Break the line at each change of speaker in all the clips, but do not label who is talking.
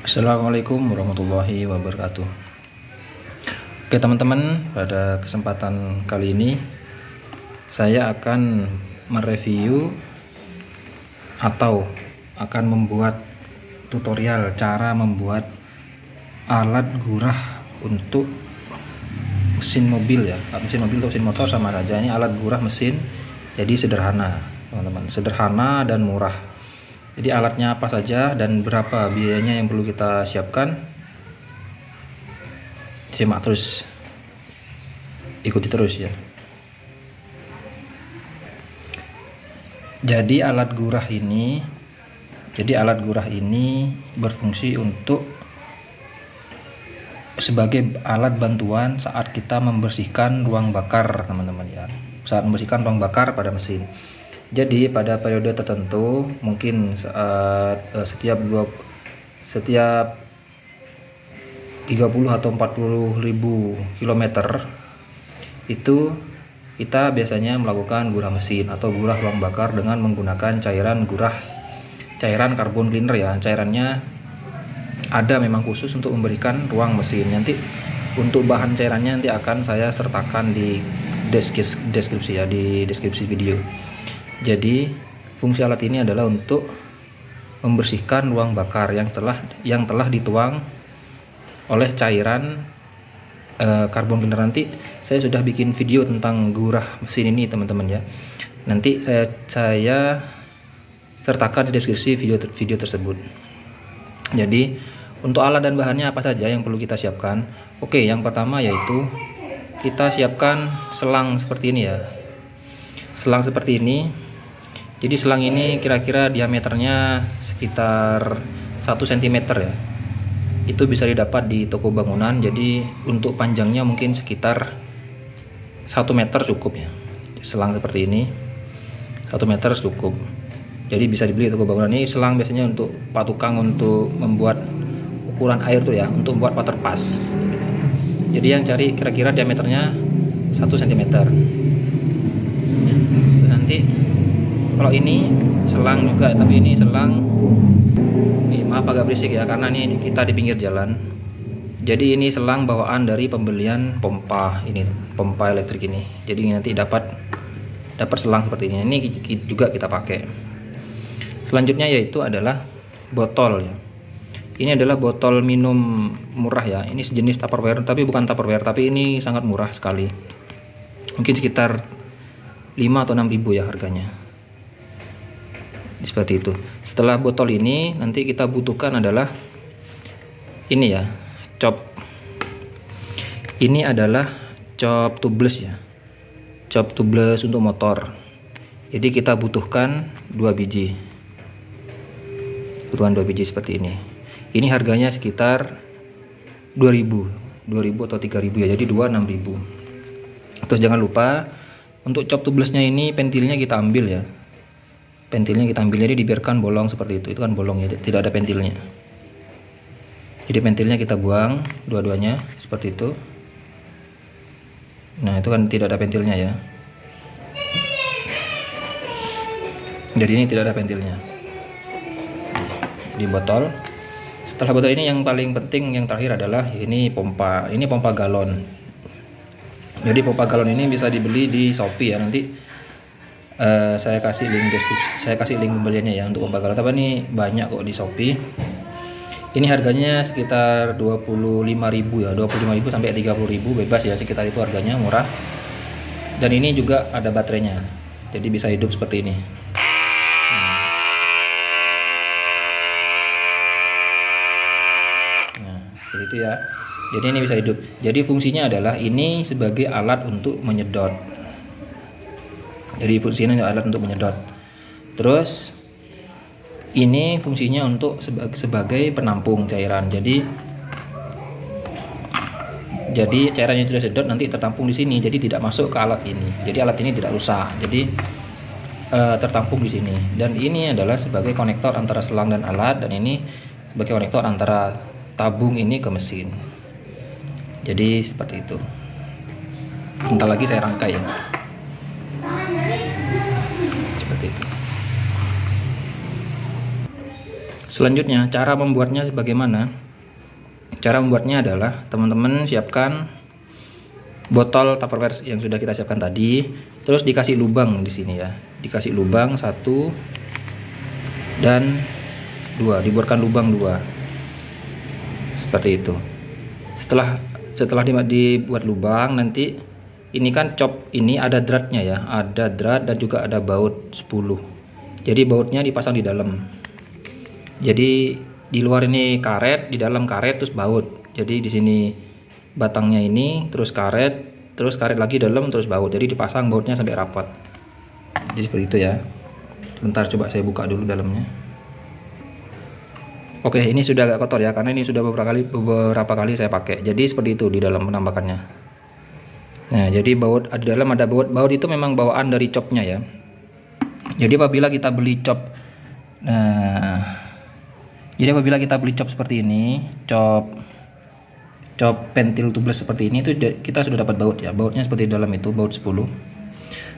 Assalamualaikum warahmatullahi wabarakatuh. Oke teman-teman, pada kesempatan kali ini saya akan mereview atau akan membuat tutorial cara membuat alat gurah untuk mesin mobil ya. Mesin mobil atau mesin motor sama saja, ini alat gurah mesin. Jadi sederhana teman-teman, sederhana dan murah. Jadi alatnya apa saja dan berapa biayanya yang perlu kita siapkan, simak terus, ikuti terus ya. Jadi alat gurah ini berfungsi untuk sebagai alat bantuan saat kita membersihkan ruang bakar teman-teman ya. Saat membersihkan ruang bakar pada mesin. Jadi pada periode tertentu mungkin setiap 30 atau 40 ribu kilometer itu kita biasanya melakukan gurah mesin atau gurah ruang bakar dengan menggunakan cairan carbon cleaner ya. Cairannya ada memang khusus untuk memberikan ruang mesin. Nanti untuk bahan cairannya nanti akan saya sertakan di deskripsi ya, di deskripsi video. Jadi fungsi alat ini adalah untuk membersihkan ruang bakar yang telah dituang oleh cairan karbon cleaner. Nanti saya sudah bikin video tentang gurah mesin ini teman-teman ya. Nanti saya sertakan di deskripsi video tersebut. Jadi untuk alat dan bahannya apa saja yang perlu kita siapkan? Oke, yang pertama yaitu kita siapkan selang seperti ini ya. Selang seperti ini. Jadi selang ini kira-kira diameternya sekitar 1 cm ya. Itu bisa didapat di toko bangunan. Jadi untuk panjangnya mungkin sekitar 1 meter cukup ya. Selang seperti ini 1 meter cukup. Jadi bisa dibeli di toko bangunan. Ini selang biasanya untuk pak tukang untuk membuat ukuran air tuh ya, untuk membuat water pass. Jadi yang cari kira-kira diameternya 1 cm. Nanti kalau ini selang juga, tapi ini selang, maaf agak berisik ya karena ini kita di pinggir jalan. Jadi ini selang bawaan dari pembelian pompa ini, pompa elektrik ini. Jadi nanti dapat selang seperti ini. Ini juga kita pakai. Selanjutnya yaitu adalah botol ya. Ini adalah botol minum murah ya. Ini sejenis Tupperware, tapi bukan Tupperware, tapi ini sangat murah sekali. Mungkin sekitar 5 atau 6 ribu ya harganya. Seperti itu. Setelah botol ini nanti kita butuhkan adalah ini ya, cop. Ini adalah cop tubeless ya, cop tubeless untuk motor. Jadi kita butuhkan 2 biji, seperti ini. Ini harganya sekitar 2000 atau 3000 ya, jadi 6.000. Terus jangan lupa untuk cop tubelessnya ini pentilnya kita ambil ya. Pentilnya kita ambil, jadi dibiarkan bolong seperti itu. Itu kan bolong ya, tidak ada pentilnya. Jadi pentilnya kita buang dua-duanya seperti itu. Nah itu kan tidak ada pentilnya ya. Jadi ini tidak ada pentilnya di botol. Setelah botol ini yang paling penting yang terakhir adalah ini pompa. Ini pompa galon. Jadi pompa galon ini bisa dibeli di Shopee ya. Nanti saya kasih link deskripsi, saya kasih link pembeliannya ya untuk pompa galon. Tapi ini banyak kok di Shopee. Ini harganya sekitar 25.000 ya, 25.000 sampai 30.000 bebas ya, sekitar itu harganya, murah. Dan ini juga ada baterainya, jadi bisa hidup seperti ini. Nah, seperti itu ya. Jadi ini bisa hidup. Jadi fungsinya adalah ini sebagai alat untuk menyedot. Jadi fungsinya alat untuk menyedot. Terus ini fungsinya untuk sebagai penampung cairan. Jadi cairan yang sudah sedot nanti tertampung di sini. Jadi tidak masuk ke alat ini. Jadi alat ini tidak rusak. Jadi tertampung di sini. Dan ini adalah sebagai konektor antara selang dan alat. Dan ini sebagai konektor antara tabung ini ke mesin. Jadi seperti itu. Bentar lagi saya rangkai ya. Seperti itu. Selanjutnya cara membuatnya bagaimana? Cara membuatnya adalah teman-teman siapkan botol Tupperware yang sudah kita siapkan tadi, terus dikasih lubang di sini ya, dikasih lubang 1 dan 2, dibuatkan lubang 2 seperti itu. Setelah dibuat lubang, nanti ini kan cop ini ada dratnya ya, ada drat dan juga ada baut 10. Jadi bautnya dipasang di dalam. Jadi di luar ini karet, di dalam karet terus baut. Jadi di sini batangnya ini, terus karet lagi dalam, terus baut. Jadi dipasang bautnya sampai rapat. Jadi seperti itu ya. Bentar coba saya buka dulu dalamnya. Oke, ini sudah agak kotor ya, karena ini sudah beberapa kali saya pakai. Jadi seperti itu di dalam penampakannya. Nah, jadi baut di dalam ada baut. Baut itu memang bawaan dari copnya ya. Jadi apabila kita beli cop, jadi apabila kita beli cop seperti ini, cop pentil tubeless seperti ini, itu kita sudah dapat baut ya. Bautnya seperti di dalam itu, baut 10.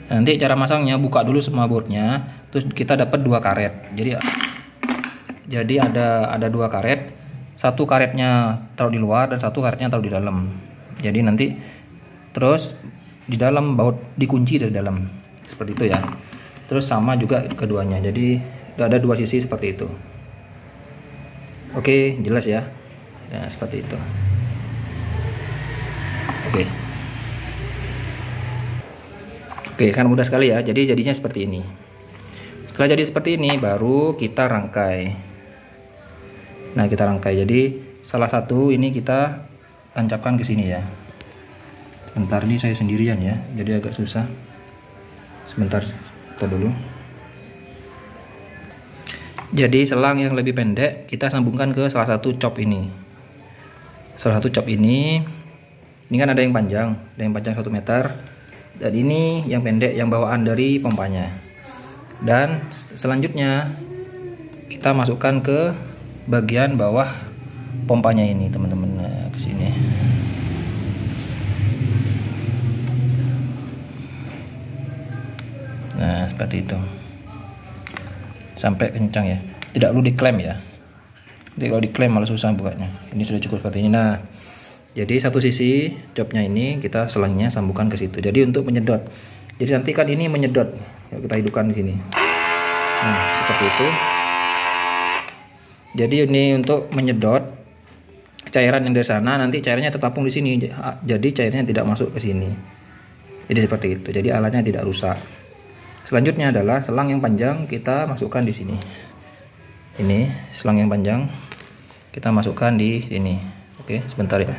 Nanti cara masangnya, buka dulu semua bautnya, terus kita dapat 2 karet. Jadi ada 2 karet, 1 karetnya taruh di luar dan 1 karetnya taruh di dalam. Jadi nanti terus di dalam baut dikunci dari dalam, seperti itu ya. Terus sama juga keduanya, jadi ada 2 sisi seperti itu. Oke, jelas ya. Nah, seperti itu. Oke, kan mudah sekali ya. Jadi jadinya seperti ini. Setelah jadi seperti ini, baru kita rangkai. Nah, kita rangkai. Jadi salah satu ini kita tancapkan ke sini ya. Sebentar, ini saya sendirian ya, jadi agak susah. Sebentar, kita dulu. Jadi selang yang lebih pendek kita sambungkan ke salah satu cop ini. Salah satu cop ini kan ada yang panjang 1 meter, dan ini yang pendek yang bawaan dari pompanya. Dan selanjutnya kita masukkan ke bagian bawah pompanya ini, teman-teman, ke sini. Nah, seperti itu. Sampai kencang ya, tidak perlu diklem ya. Jadi kalau diklem malah susah bukanya. Ini sudah cukup seperti ini. Nah, jadi satu sisi copnya ini kita selangnya sambungkan ke situ. Jadi untuk menyedot. Jadi nanti kan ini menyedot. Kita hidupkan di sini. Nah, seperti itu. Jadi ini untuk menyedot cairan yang dari sana, nanti cairannya tertampung di sini. Jadi cairnya tidak masuk ke sini. Jadi seperti itu. Jadi alatnya tidak rusak. Selanjutnya adalah selang yang panjang kita masukkan di sini. Ini selang yang panjang kita masukkan di sini. Oke, sebentar ya.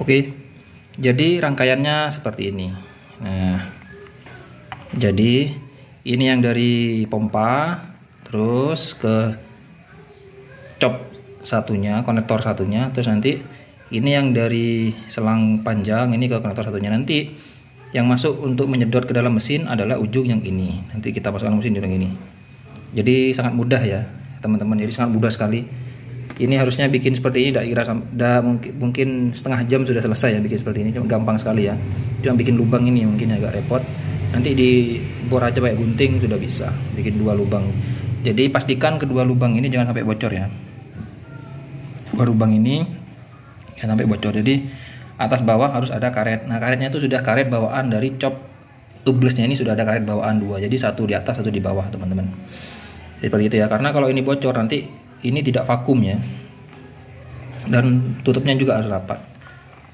Oke, jadi rangkaiannya seperti ini. Nah, jadi ini yang dari pompa, terus ke cop satunya, konektor satunya, terus nanti ini yang dari selang panjang ini ke konektor satunya. Nanti yang masuk untuk menyedot ke dalam mesin adalah ujung yang ini. Nanti kita pasangkan mesin ujung ini. Jadi sangat mudah ya, teman-teman. Jadi sangat mudah sekali. Ini harusnya bikin seperti ini mungkin setengah jam sudah selesai ya bikin seperti ini. Cuma gampang sekali ya. Cuma bikin lubang ini mungkin agak repot. Nanti dibor aja pakai gunting sudah bisa. Bikin 2 lubang. Jadi pastikan kedua lubang ini jangan sampai bocor ya. 2 lubang ini jangan sampai bocor. Jadi atas bawah harus ada karet. Nah, karetnya itu sudah karet bawaan dari cop tubelessnya, ini sudah ada karet bawaan 2. Jadi 1 di atas, 1 di bawah, teman-teman. Seperti itu ya. Karena kalau ini bocor nanti ini tidak vakum ya. Dan tutupnya juga harus rapat.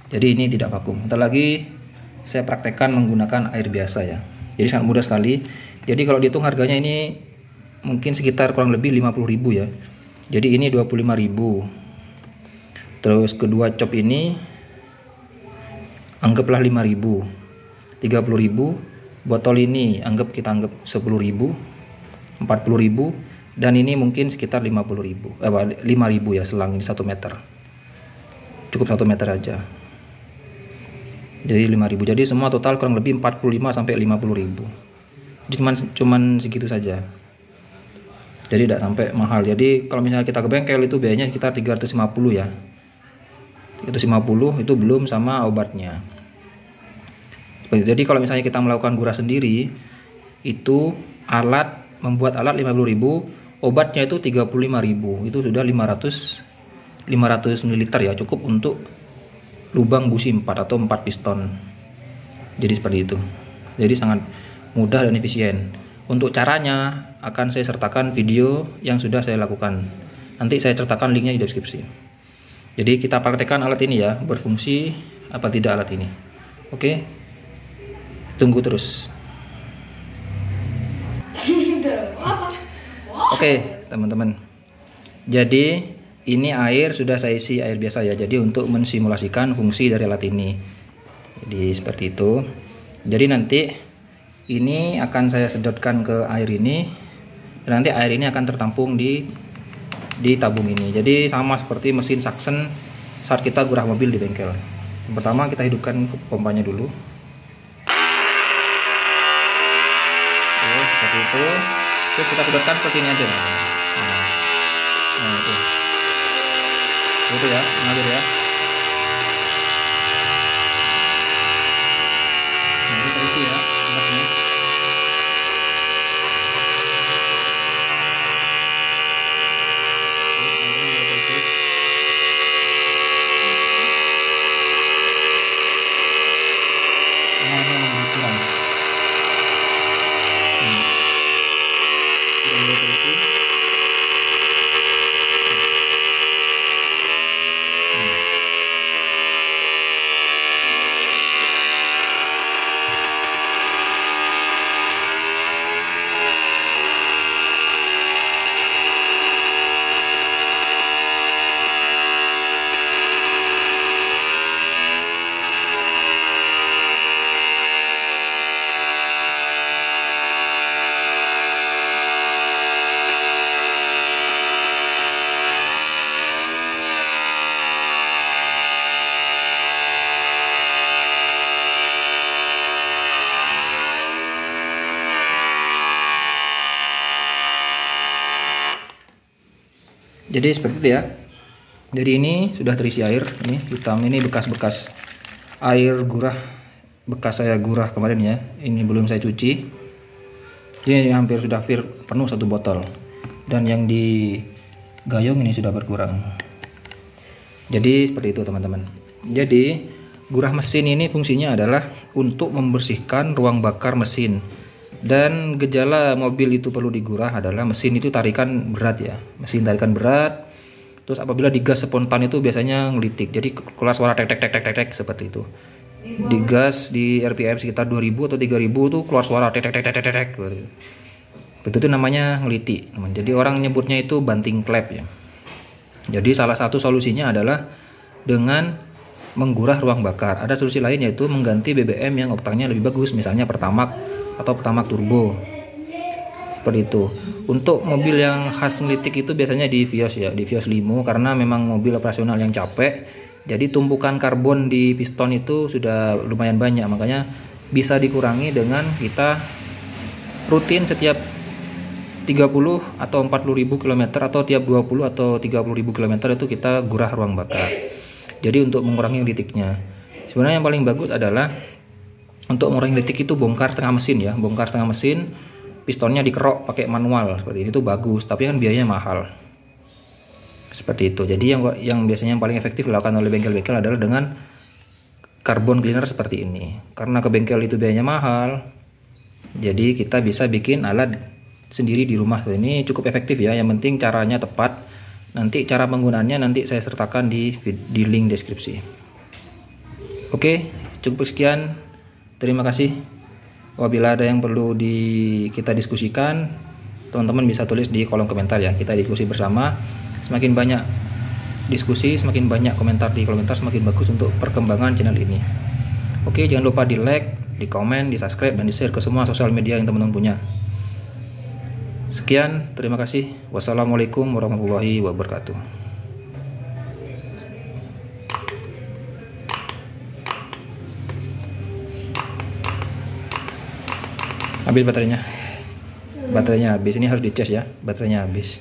Jadi ini tidak vakum. Ntar lagi saya praktekkan menggunakan air biasa ya. Jadi sangat mudah sekali. Jadi kalau dihitung harganya ini mungkin sekitar kurang lebih 50.000 ya. Jadi ini 25.000. Terus kedua cop ini anggaplah 5.000, 30.000. Botol ini kita anggap 10.000, 40.000, dan ini mungkin sekitar 5.000 ya, selang ini 1 meter. Cukup 1 meter aja. Jadi 5.000. Jadi semua total kurang lebih 45 sampai 50.000. Jadi cuman segitu saja. Jadi tidak sampai mahal. Jadi kalau misalnya kita ke bengkel itu biayanya sekitar 350 ya. 350 itu belum sama obatnya. Jadi kalau misalnya kita melakukan gurah sendiri, itu alat membuat alat 50.000, obatnya itu 35.000. Itu sudah 500 ml ya, cukup untuk lubang busi 4 atau 4 piston. Jadi seperti itu. Jadi sangat mudah dan efisien. Untuk caranya akan saya sertakan video yang sudah saya lakukan. Nanti saya sertakan linknya di deskripsi. Jadi kita praktekkan alat ini ya, berfungsi apa tidak alat ini. Oke, tunggu terus. Oke teman-teman, jadi ini air sudah saya isi air biasa ya, jadi untuk mensimulasikan fungsi dari alat ini. Jadi seperti itu. Jadi nanti ini akan saya sedotkan ke air ini, dan nanti air ini akan tertampung di tabung ini. Jadi sama seperti mesin suction saat kita gurah mobil di bengkel. Yang pertama kita hidupkan pompanya dulu. Oke, seperti itu. Terus kita sedotkan seperti ini aja. Nah itu ya, mengalir ya. Nah, kita isi ya obatnya. Jadi seperti itu ya. Jadi ini sudah terisi air. Ini hitam, ini bekas-bekas air gurah, bekas saya gurah kemarin ya. Ini belum saya cuci. Ini hampir sudah penuh 1 botol. Dan yang di gayung ini sudah berkurang. Jadi seperti itu teman-teman. Jadi gurah mesin ini fungsinya adalah untuk membersihkan ruang bakar mesin. Dan gejala mobil itu perlu digurah adalah mesin itu tarikan berat ya, mesin tarikan berat. Terus apabila digas spontan itu biasanya ngelitik, jadi keluar suara tek tek tek tek tek, tek seperti itu. Digas di RPM sekitar 2000 atau 3000 itu keluar suara tek tek tek tek tek tek. Betul itu namanya ngelitik. Jadi orang nyebutnya itu banting klep ya. Jadi salah satu solusinya adalah dengan menggurah ruang bakar. Ada solusi lain yaitu mengganti BBM yang oktannya lebih bagus, misalnya Pertamax atau Pertamax turbo seperti itu. Untuk mobil yang khas ngelitik itu biasanya di Vios ya, di Vios Limo, karena memang mobil operasional yang capek, jadi tumpukan karbon di piston itu sudah lumayan banyak, makanya bisa dikurangi dengan kita rutin setiap 30 atau 40.000 km atau tiap 20 atau 30.000 km itu kita gurah ruang bakar. Jadi untuk mengurangi ngelitiknya, sebenarnya yang paling bagus adalah untuk mengurangi ngelitik itu bongkar tengah mesin ya, bongkar tengah mesin, pistonnya dikerok pakai manual seperti ini, itu bagus, tapi kan biayanya mahal. Seperti itu. Jadi yang biasanya yang paling efektif dilakukan oleh bengkel-bengkel adalah dengan carbon cleaner seperti ini. Karena ke bengkel itu biayanya mahal, jadi kita bisa bikin alat sendiri di rumah. Ini cukup efektif ya, yang penting caranya tepat. Nanti cara penggunaannya nanti saya sertakan di link deskripsi. Oke, cukup sekian. Terima kasih. Apabila ada yang perlu kita diskusikan, teman-teman bisa tulis di kolom komentar ya. Kita diskusi bersama. Semakin banyak diskusi, semakin banyak komentar di komentar, semakin bagus untuk perkembangan channel ini. Oke, jangan lupa di like, di komen, di subscribe, dan di share ke semua sosial media yang teman-teman punya. Sekian, terima kasih. Wassalamualaikum warahmatullahi wabarakatuh. Habis baterainya habis, ini harus dicas ya, baterainya habis.